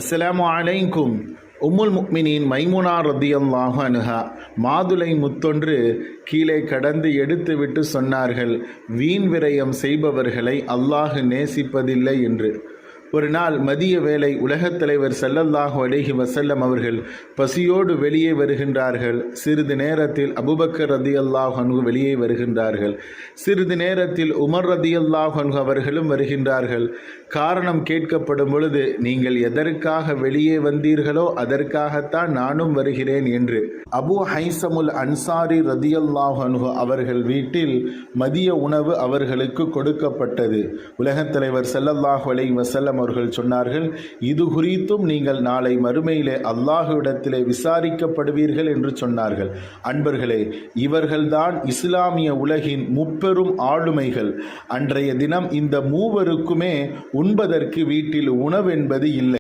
அஸ்ஸலாமு அலைக்கும். உம்முல் முக்மினீன் மைமுனா ரதியல்லாஹு அன்ஹா மாதுளை முத்தொன்று கீழே கடந்து எடுத்துவிட்டு சொன்னார்கள், வீண் விரயம் செய்பவர்களை அல்லாஹ் நேசிப்பதில்லை என்று. ஒரு நாள் மதிய வேளை உலகத் தலைவர் ஸல்லல்லாஹு அலைஹி வஸல்லம் அவர்கள் பசியோடு வெளியே வருகின்றார்கள். சிறிது நேரத்தில் அபூபக்கர் ரதியல்லாஹு அன்ஹு வெளியே வருகின்றார்கள். சிறிது நேரத்தில் உமர் ரதியல்லாஹு அன்ஹு அவர்களும் வருகின்றார்கள். காரணம் கேட்கப்படும் பொழுது, நீங்கள் எதற்காக வெளியே வந்தீர்களோ அதற்காகத்தான் நானும் வருகிறேன் என்று. அபு ஹைசமுல் அன்சாரி ரதியல்லாஹு அன்ஹு அவர்கள் வீட்டில் மதிய உணவு அவர்களுக்கு கொடுக்கப்பட்டது. உலகத் தலைவர் ஸல்லல்லாஹு அலைஹி வஸல்லம் அவர்கள் சொன்னார்கள், இது குறித்தும் நீங்கள் நாளை மறுமையிலே அல்லாஹ்விடத்திலே விசாரிக்கப்படுவீர்கள் என்று சொன்னார்கள். அன்பர்களே, இவர்கள்தான் இஸ்லாமிய உலகின் முப்பெரும் ஆளுமைகள். அன்றைய தினம் இந்த மூவருக்குமே உண்பதற்கு வீட்டில் உணவென்பது இல்லை.